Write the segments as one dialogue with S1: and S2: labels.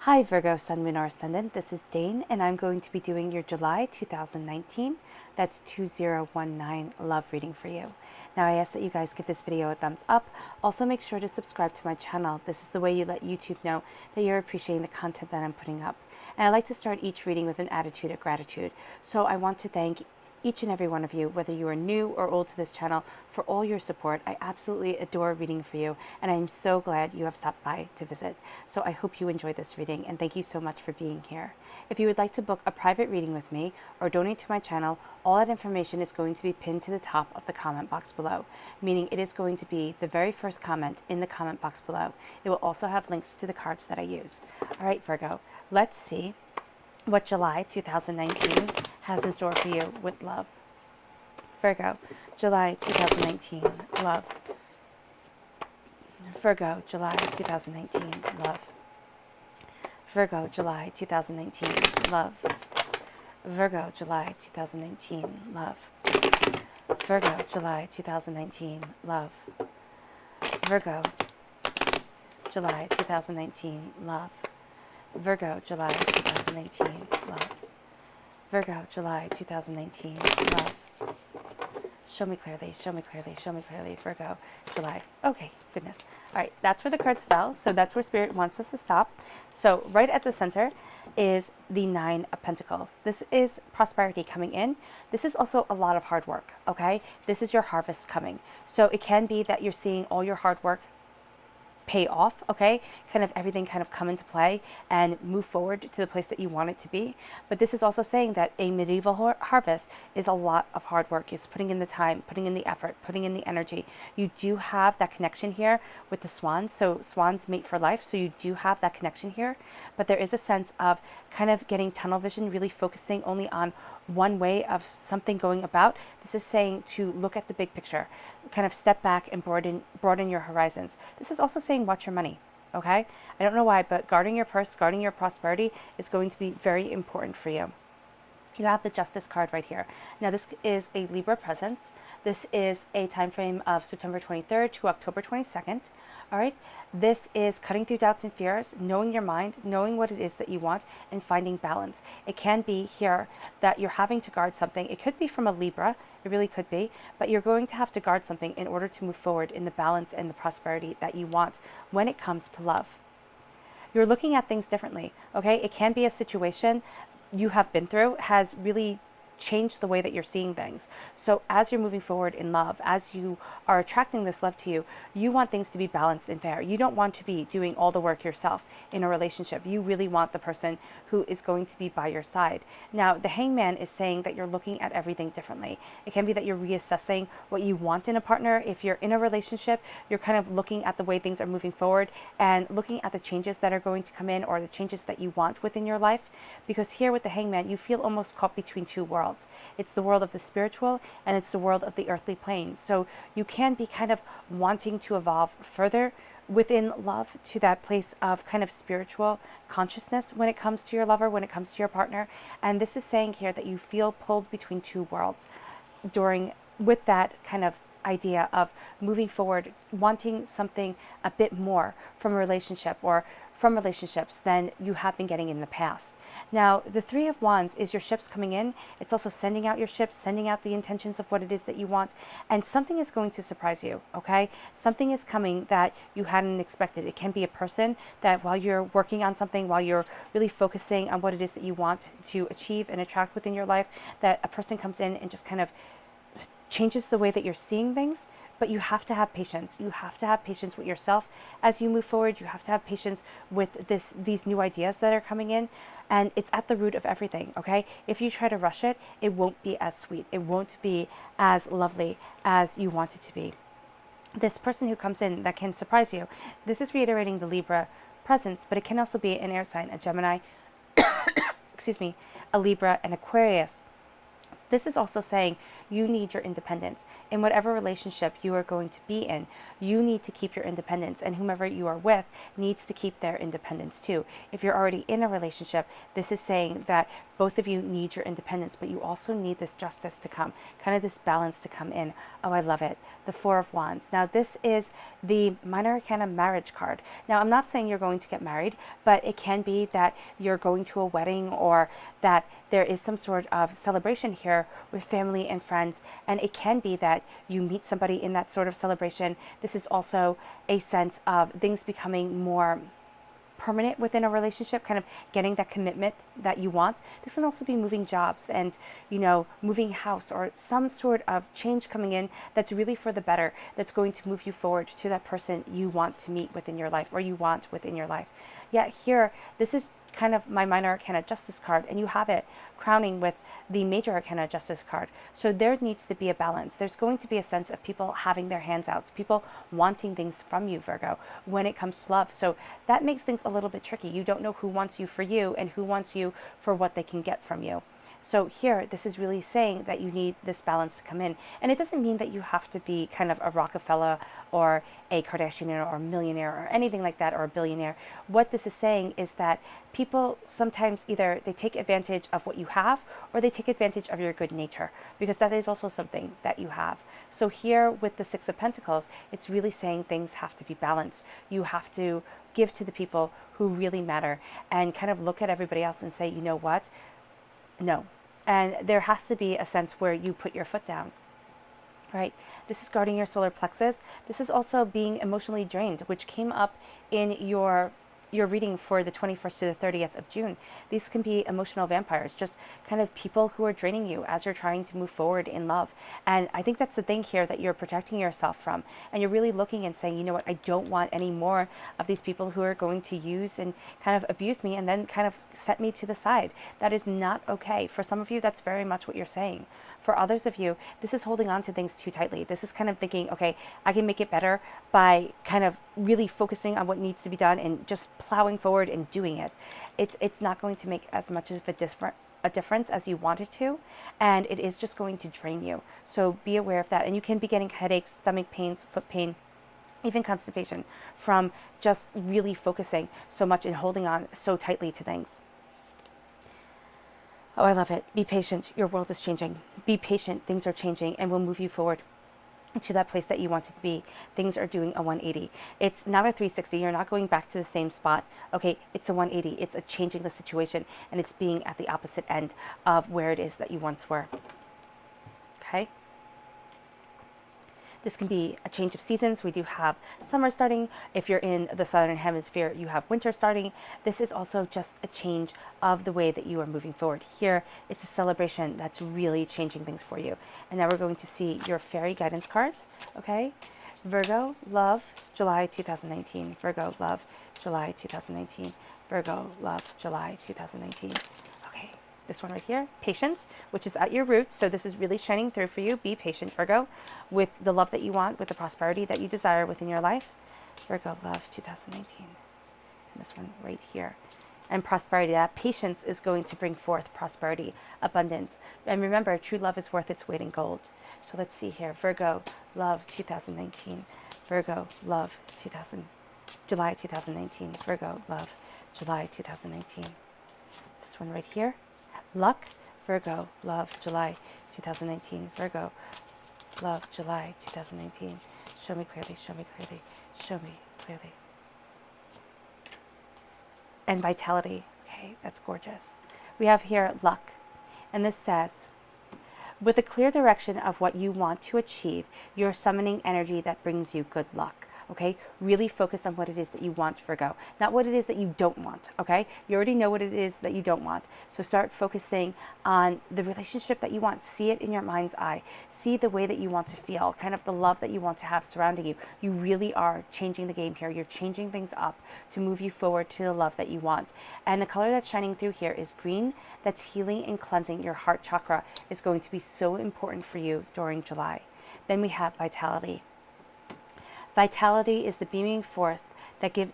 S1: Hi Virgo, Sun, Moon, or Ascendant. This is Dane, and I'm going to be doing your July 2019, that's 2019 love reading for you. Now I ask that you guys give this video a thumbs up. Also make sure to subscribe to my channel. This is the way you let YouTube know that you're appreciating the content that I'm putting up. And I like to start each reading with an attitude of gratitude. So I want to thank each and every one of you, whether you are new or old to this channel, for all your support. I absolutely adore reading for you, and I'm so glad you have stopped by to visit. So I hope you enjoyed this reading, and thank you so much for being here. If you would like to book a private reading with me or donate to my channel, all that information is going to be pinned to the top of the comment box below, meaning it is going to be the very first comment in the comment box below. It will also have links to the cards that I use. All right, Virgo, let's see what July 2019 has in store for you with love. Virgo, July 2019, love. Virgo, July 2019, love. Virgo, July 2019, love. Virgo, July 2019, love. Virgo, July 2019, love. Virgo, July 2019, love. Virgo, July 2019, love. Virgo, July 2019, love. Show me clearly, show me clearly, show me clearly. Virgo, July. Okay, goodness. All right, that's where the cards fell. So that's where Spirit wants us to stop. So right at the center is the Nine of Pentacles. This is prosperity coming in. This is also a lot of hard work, okay? This is your harvest coming. So it can be that you're seeing all your hard work pay off, okay? Kind of everything kind of come into play and move forward to the place that you want it to be. But this is also saying that a medieval harvest is a lot of hard work. It's putting in the time, putting in the effort, putting in the energy. You do have that connection here with the swans. So swans mate for life. So you do have that connection here. But there is a sense of kind of getting tunnel vision, really focusing only on one way of something going about. This is saying to look at the big picture, kind of step back and broaden your horizons. This is also saying watch your money, okay? I don't know why, but guarding your purse, guarding your prosperity is going to be very important for you. You have the Justice card right here. Now this is a Libra presence. This is a time frame of September 23rd to October 22nd. All right, this is cutting through doubts and fears, knowing your mind, knowing what it is that you want, and finding balance. It can be here that you're having to guard something. It could be from a Libra, it really could be, but you're going to have to guard something in order to move forward in the balance and the prosperity that you want when it comes to love. You're looking at things differently, okay? It can be a situation you have been through has really changed the way that you're seeing things. So as you're moving forward in love, as you are attracting this love to you, you want things to be balanced and fair. You don't want to be doing all the work yourself in a relationship. You really want the person who is going to be by your side. Now, the Hangman is saying that you're looking at everything differently. It can be that you're reassessing what you want in a partner. If you're in a relationship, you're kind of looking at the way things are moving forward and looking at the changes that are going to come in or the changes that you want within your life. Because here with the Hangman, you feel almost caught between two worlds. It's the world of the spiritual and it's the world of the earthly plane. So you can be kind of wanting to evolve further within love to that place of kind of spiritual consciousness when it comes to your lover, when it comes to your partner. And this is saying here that you feel pulled between two worlds with that kind of idea of moving forward, wanting something a bit more from a relationship or from relationships than you have been getting in the past. Now, the Three of Wands is your ships coming in. It's also sending out your ships, sending out the intentions of what it is that you want, and something is going to surprise you, okay? Something is coming that you hadn't expected. It can be a person that while you're working on something, while you're really focusing on what it is that you want to achieve and attract within your life, that a person comes in and just kind of changes the way that you're seeing things. But you have to have patience. You have to have patience with yourself as you move forward. You have to have patience with these new ideas that are coming in. And it's at the root of everything, okay? If you try to rush it, it won't be as sweet. It won't be as lovely as you want it to be. This person who comes in that can surprise you, this is reiterating the Libra presence, but it can also be an air sign, a Gemini, excuse me, a Libra, an Aquarius. This is also saying you need your independence. In whatever relationship you are going to be in, you need to keep your independence, and whomever you are with needs to keep their independence too. If you're already in a relationship, this is saying that both of you need your independence, but you also need this justice to come, kind of this balance to come in. Oh, I love it. The Four of Wands. Now, this is the Minor Arcana marriage card. Now, I'm not saying you're going to get married, but it can be that you're going to a wedding, or that there is some sort of celebration here with family and friends, and it can be that you meet somebody in that sort of celebration. This is also a sense of things becoming more permanent within a relationship, kind of getting that commitment that you want. This can also be moving jobs and, moving house, or some sort of change coming in that's really for the better, that's going to move you forward to that person you want to meet within your life, or you want within your life. Yet here, this is kind of my Minor Arcana Justice card, and you have it crowning with the Major Arcana Justice card. So there needs to be a balance. There's going to be a sense of people having their hands out, people wanting things from you, Virgo, when it comes to love. So that makes things a little bit tricky. You don't know who wants you for you and who wants you for what they can get from you. So here, this is really saying that you need this balance to come in. And it doesn't mean that you have to be kind of a Rockefeller or a Kardashian or a millionaire or anything like that, or a billionaire. What this is saying is that people sometimes either they take advantage of what you have, or they take advantage of your good nature, because that is also something that you have. So here with the Six of Pentacles, it's really saying things have to be balanced. You have to give to the people who really matter, and kind of look at everybody else and say, you know what? No. And there has to be a sense where you put your foot down, right? This is guarding your solar plexus. This is also being emotionally drained, which came up in your reading for the 21st to the 30th of June. These can be emotional vampires, just kind of people who are draining you as you're trying to move forward in love. And I think that's the thing here that you're protecting yourself from. And you're really looking and saying, you know what, I don't want any more of these people who are going to use and kind of abuse me and then kind of set me to the side. That is not okay. For some of you, that's very much what you're saying. For others of you, this is holding on to things too tightly. This is kind of thinking, okay, I can make it better by kind of really focusing on what needs to be done and just plowing forward and doing it. It's not going to make as much of a difference as you want it to, and it is just going to drain you. So be aware of that. And you can be getting headaches, stomach pains, foot pain, even constipation from just really focusing so much and holding on so tightly to things. Oh, I love it. Be patient. Your world is changing. Be patient. Things are changing, and will move you forward to that place that you want to be. Things are doing a 180. It's not a 360. You're not going back to the same spot. Okay, it's a 180. It's a changing the situation, and it's being at the opposite end of where it is that you once were. Okay? This can be a change of seasons. We do have summer starting. If you're in the southern hemisphere, you have winter starting. This is also just a change of the way that you are moving forward. Here, it's a celebration that's really changing things for you. And now we're going to see your fairy guidance cards, okay? Virgo, love, July 2019. Virgo, love, July 2019. Virgo, love, July 2019. Okay, this one right here, patience, which is at your roots. So this is really shining through for you. Be patient, Virgo, with the love that you want, with the prosperity that you desire within your life. Virgo, love, 2019. And this one right here. And prosperity, that patience is going to bring forth prosperity, abundance. And remember, true love is worth its weight in gold. So let's see here. Virgo, love, 2019. Virgo, love, July 2019. Virgo, love, July 2019. This one right here. Luck, Virgo, love, July 2019. Virgo, love, July 2019. Show me clearly, show me clearly, show me clearly. And vitality, okay, that's gorgeous. We have here luck, and this says, with a clear direction of what you want to achieve, you're summoning energy that brings you good luck. Okay, really focus on what it is that you want, Virgo, not what it is that you don't want. Okay, you already know what it is that you don't want. So start focusing on the relationship that you want. See it in your mind's eye. See the way that you want to feel, kind of the love that you want to have surrounding you. You really are changing the game here. You're changing things up to move you forward to the love that you want. And the color that's shining through here is green. That's healing and cleansing. Your heart chakra is going to be so important for you during July. Then we have vitality. Vitality is the beaming forth that give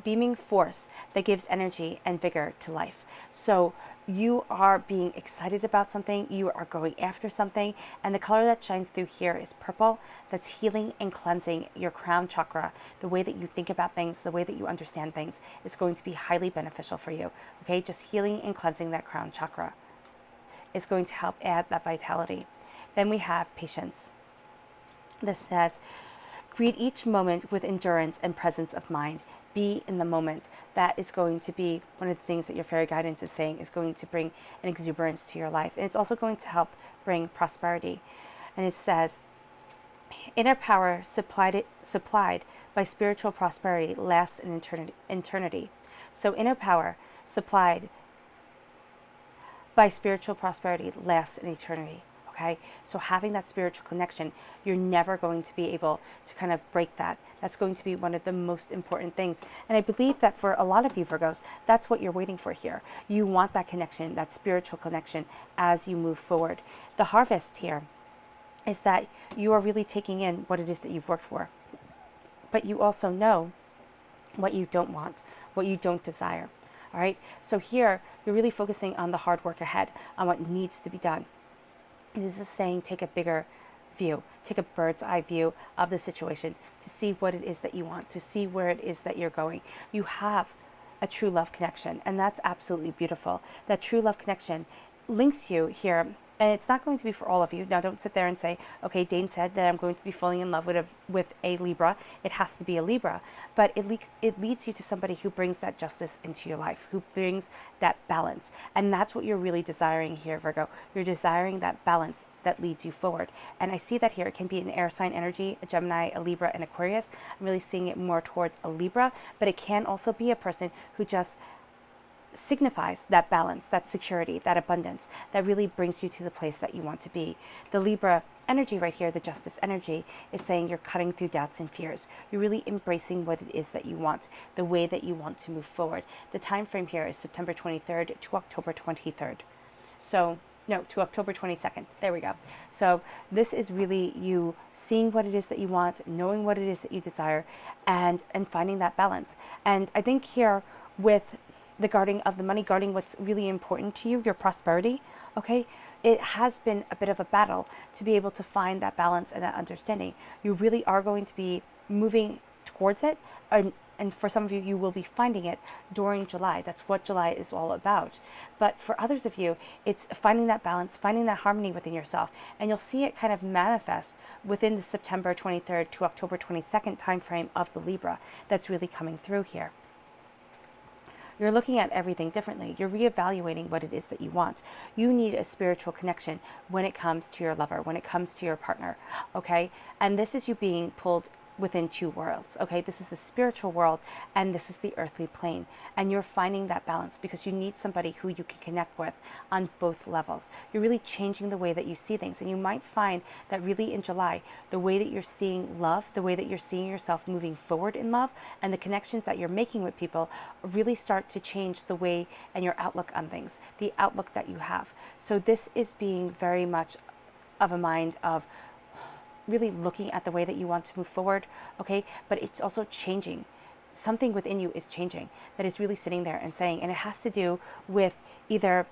S1: beaming force that gives energy and vigor to life. So you are being excited about something, you are going after something, and the color that shines through here is purple. That's healing and cleansing your crown chakra. The way that you think about things, the way that you understand things is going to be highly beneficial for you. Okay, just healing and cleansing that crown chakra is going to help add that vitality. Then we have patience. This says, greet each moment with endurance and presence of mind. Be in the moment. That is going to be one of the things that your fairy guidance is saying is going to bring an exuberance to your life. And it's also going to help bring prosperity. And it says, inner power supplied by spiritual prosperity lasts an eternity. So inner power supplied by spiritual prosperity lasts an eternity. Okay, so having that spiritual connection, you're never going to be able to kind of break that. That's going to be one of the most important things. And I believe that for a lot of you Virgos, that's what you're waiting for here. You want that connection, that spiritual connection as you move forward. The harvest here is that you are really taking in what it is that you've worked for. But you also know what you don't want, what you don't desire. All right, so here you're really focusing on the hard work ahead, on what needs to be done. This is saying take a bigger view, take a bird's eye view of the situation to see what it is that you want, to see where it is that you're going. You have a true love connection, and that's absolutely beautiful. That true love connection links you here, and it's not going to be for all of you. Now, don't sit there and say, okay, Dane said that I'm going to be falling in love with a Libra. It has to be a Libra. But it leads you to somebody who brings that justice into your life, who brings that balance. And that's what you're really desiring here, Virgo. You're desiring that balance that leads you forward. And I see that here. It can be an air sign energy, a Gemini, a Libra, and Aquarius. I'm really seeing it more towards a Libra, but it can also be a person who just signifies that balance, that security, that abundance that really brings you to the place that you want to be. The Libra energy right here, the justice energy, is saying you're cutting through doubts and fears. You're really embracing what it is that you want, the way that you want to move forward. The time frame here is September 23rd to October 23rd. So, no, to October 22nd. There we go. So this is really you seeing what it is that you want, knowing what it is that you desire, and finding that balance. And I think here with the guarding of the money, guarding what's really important to you, your prosperity, okay, it has been a bit of a battle to be able to find that balance and that understanding. You really are going to be moving towards it, and for some of you, you will be finding it during July. That's what July is all about. But for others of you, it's finding that balance, finding that harmony within yourself, and you'll see it kind of manifest within the September 23rd to October 22nd timeframe of the Libra that's really coming through here. You're looking at everything differently. You're reevaluating what it is that you want. You need a spiritual connection when it comes to your lover, when it comes to your partner, okay? And this is you being pulled within two worlds, okay? This is the spiritual world and this is the earthly plane. And you're finding that balance because you need somebody who you can connect with on both levels. You're really changing the way that you see things. And you might find that really in July, the way that you're seeing love, the way that you're seeing yourself moving forward in love, and the connections that you're making with people really start to change the way and your outlook on things, the outlook that you have. So this is being very much of a mind of really looking at the way that you want to move forward, okay? But it's also changing. Something within you is changing that is really sitting there and saying, and it has to do with either,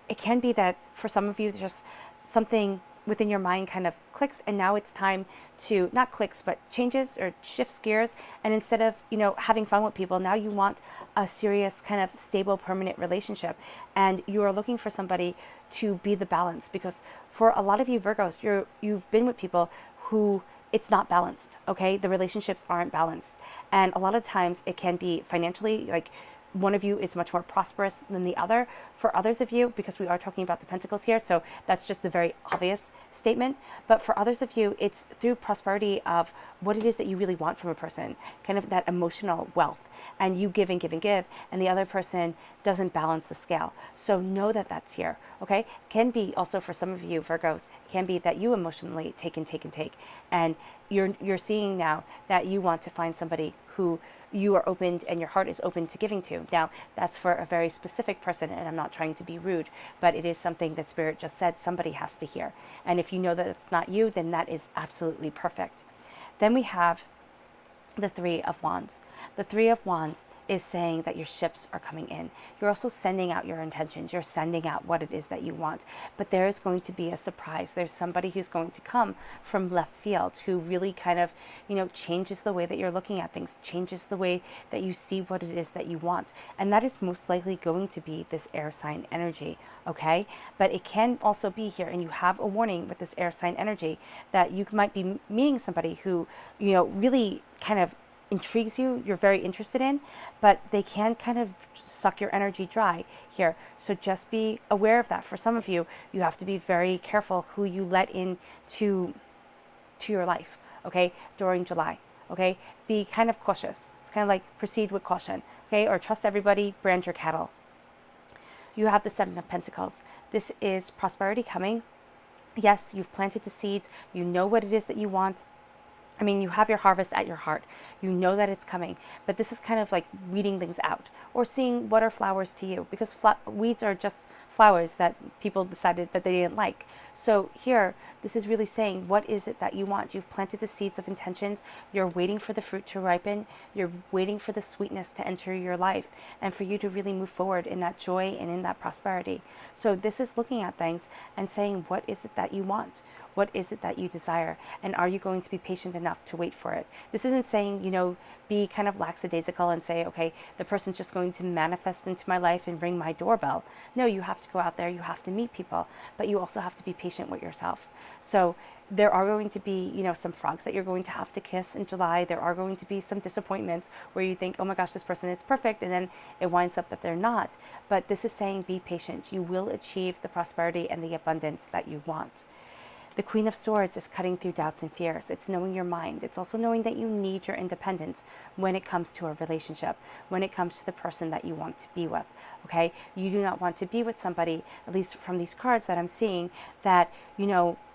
S1: it can be that for some of you, just something within your mind kind of clicks, and now it's time to, not clicks, but changes or shifts gears. And instead of, having fun with people, now you want a serious kind of stable, permanent relationship. And you are looking for somebody to be the balance, because for a lot of you Virgos, you've been with people who it's not balanced, okay? The relationships aren't balanced. And a lot of times it can be financially, like one of you is much more prosperous than the other. For others of you, because we are talking about the pentacles here, so that's just the very obvious statement. But for others of you, it's through prosperity of what it is that you really want from a person, kind of that emotional wealth. And you give and give and give, and the other person doesn't balance the scale. So know that that's here, okay? Can be also for some of you Virgos, can be that you emotionally take and take and take. And you're seeing now that you want to find somebody who you are open and your heart is open to giving to. Now, that's for a very specific person, and I'm not trying to be rude, but it is something that Spirit just said somebody has to hear. And if you know that it's not you, then that is absolutely perfect. Then we have the Three of Wands. The Three of Wands is saying that your ships are coming in. You're also sending out your intentions. You're sending out what it is that you want. But there is going to be a surprise. There's somebody who's going to come from left field who really kind of, changes the way that you're looking at things, changes the way that you see what it is that you want. And that is most likely going to be this air sign energy, okay? But it can also be here, and you have a warning with this air sign energy, that you might be meeting somebody who, really kind of intrigues you, you're very interested in, but they can kind of suck your energy dry here. So just be aware of that. For some of you, you have to be very careful who you let in to your life, okay, during July, okay? Be kind of cautious. It's kind of like proceed with caution, okay? Or trust everybody, brand your cattle. You have the Seven of Pentacles. This is prosperity coming. Yes, you've planted the seeds. You know what it is that you want. I mean, you have your harvest at your heart. You know that it's coming, but this is kind of like weeding things out or seeing what are flowers to you, because weeds are just flowers that people decided that they didn't like. So here, this is really saying, what is it that you want? You've planted the seeds of intentions. You're waiting for the fruit to ripen. You're waiting for the sweetness to enter your life and for you to really move forward in that joy and in that prosperity. So this is looking at things and saying, what is it that you want? What is it that you desire? And are you going to be patient enough to wait for it? This isn't saying, be kind of lackadaisical and say, okay, the person's just going to manifest into my life and ring my doorbell. No, you have to go out there, you have to meet people, but you also have to be patient with yourself. So there are going to be, some frogs that you're going to have to kiss in July. There are going to be some disappointments where you think, oh my gosh, this person is perfect, and then it winds up that they're not. But this is saying, be patient. You will achieve the prosperity and the abundance that you want. The Queen of Swords is cutting through doubts and fears. It's knowing your mind. It's also knowing that you need your independence when it comes to a relationship, when it comes to the person that you want to be with, okay? You do not want to be with somebody, at least from these cards that I'm seeing, that,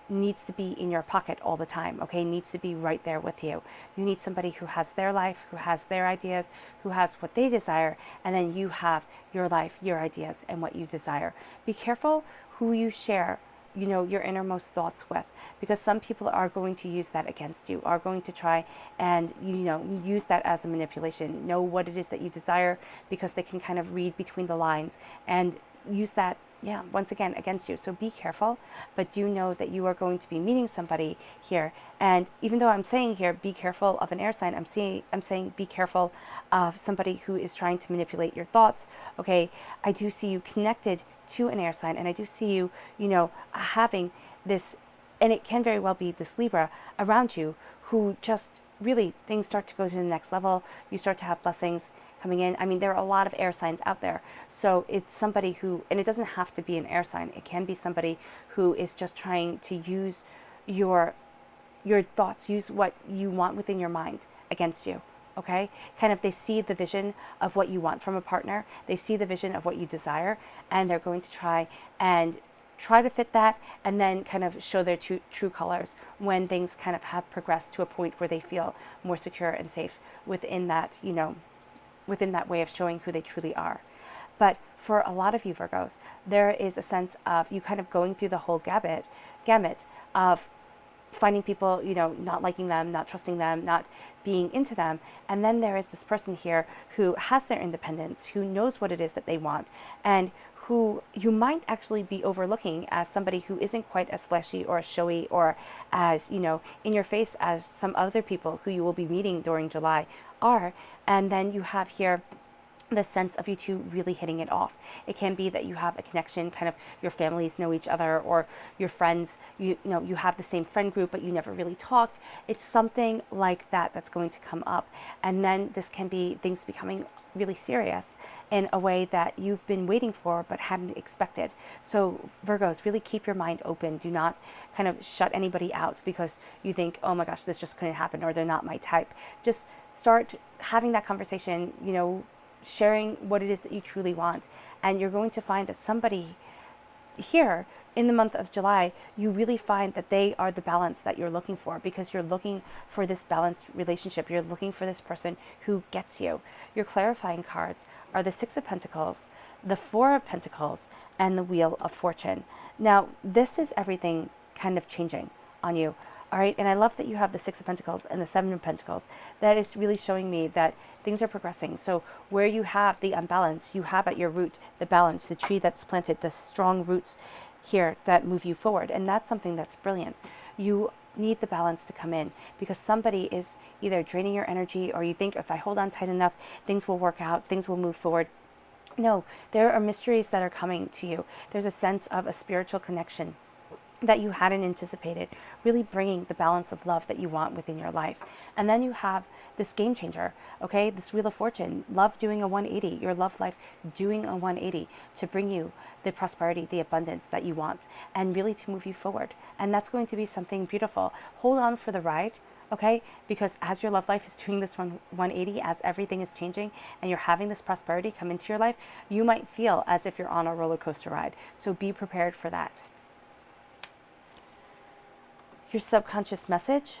S1: needs to be in your pocket all the time, okay? Needs to be right there with you. You need somebody who has their life, who has their ideas, who has what they desire, and then you have your life, your ideas, and what you desire. Be careful who you share your innermost thoughts with, because some people are going to use that against you, are going to try and, use that as a manipulation. Know what it is that you desire, because they can kind of read between the lines and use that, once again, against you. So be careful, but do know that you are going to be meeting somebody here. And even though I'm saying here, be careful of an air sign, I'm saying be careful of somebody who is trying to manipulate your thoughts, okay? I do see you connected to an air sign, and I do see you, having this, and it can very well be this Libra around you who just really, things start to go to the next level. You start to have blessings coming in. I mean, there are a lot of air signs out there. So it's somebody who, and it doesn't have to be an air sign. It can be somebody who is just trying to use your thoughts, use what you want within your mind against you. Okay, kind of, they see the vision of what you want from a partner. They see the vision of what you desire, and they're going to try to fit that, and then kind of show their true colors when things kind of have progressed to a point where they feel more secure and safe within that, within that way of showing who they truly are. But for a lot of you Virgos, there is a sense of you kind of going through the whole gamut of finding people, not liking them, not trusting them, not being into them. And then there is this person here who has their independence, who knows what it is that they want, and who you might actually be overlooking as somebody who isn't quite as flashy or showy or as, in your face as some other people who you will be meeting during July are. And then you have here the sense of you two really hitting it off. It can be that you have a connection, kind of your families know each other, or your friends, you have the same friend group, but you never really talked. It's something like that that's going to come up. And then this can be things becoming really serious in a way that you've been waiting for but hadn't expected. So Virgos, really keep your mind open. Do not kind of shut anybody out because you think, oh my gosh, this just couldn't happen, or they're not my type. Just start having that conversation, sharing what it is that you truly want. And you're going to find that somebody here in the month of July, you really find that they are the balance that you're looking for, because you're looking for this balanced relationship. You're looking for this person who gets you. Your clarifying cards are the Six of Pentacles, the Four of Pentacles, and the Wheel of Fortune. Now, this is everything kind of changing on you. All right, and I love that you have the Six of Pentacles and the Seven of Pentacles. That is really showing me that things are progressing. So where you have the unbalance, you have at your root the balance, the tree that's planted, the strong roots here that move you forward. And that's something that's brilliant. You need the balance to come in because somebody is either draining your energy, or you think if I hold on tight enough, things will work out, things will move forward. No, there are mysteries that are coming to you. There's a sense of a spiritual connection that you hadn't anticipated, really bringing the balance of love that you want within your life. And then you have this game changer, okay? This Wheel of Fortune, love doing a 180, your love life doing a 180 to bring you the prosperity, the abundance that you want, and really to move you forward. And that's going to be something beautiful. Hold on for the ride, okay? Because as your love life is doing this 180, as everything is changing and you're having this prosperity come into your life, you might feel as if you're on a roller coaster ride. So be prepared for that. Your subconscious message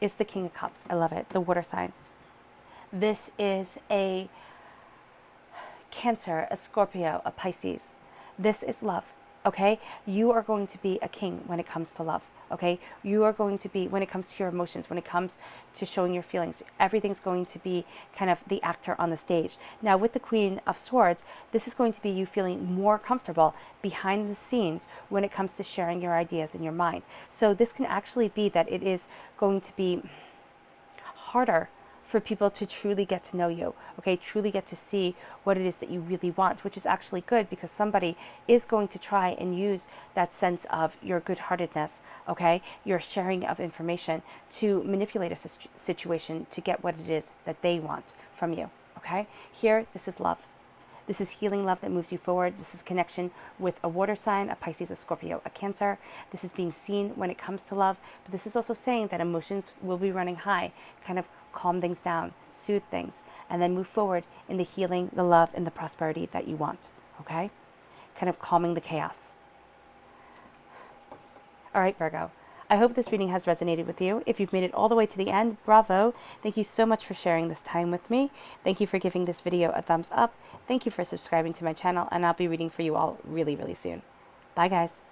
S1: is the King of Cups. I love it. The water sign. This is a Cancer, a Scorpio, a Pisces. This is love, okay? You are going to be a king when it comes to love, okay? You are going to be, when it comes to your emotions, when it comes to showing your feelings, everything's going to be kind of the actor on the stage. Now with the Queen of Swords, this is going to be you feeling more comfortable behind the scenes when it comes to sharing your ideas in your mind. So this can actually be that it is going to be harder for people to truly get to know you, okay? Truly get to see what it is that you really want, which is actually good because somebody is going to try and use that sense of your good-heartedness, okay? Your sharing of information to manipulate a situation to get what it is that they want from you, okay? Here, this is love. This is healing love that moves you forward. This is connection with a water sign, a Pisces, a Scorpio, a Cancer. This is being seen when it comes to love, but this is also saying that emotions will be running high, kind of calm things down, soothe things, and then move forward in the healing, the love, and the prosperity that you want, okay? Kind of calming the chaos. All right, Virgo. I hope this reading has resonated with you. If you've made it all the way to the end, bravo. Thank you so much for sharing this time with me. Thank you for giving this video a thumbs up. Thank you for subscribing to my channel, and I'll be reading for you all really, really soon. Bye, guys.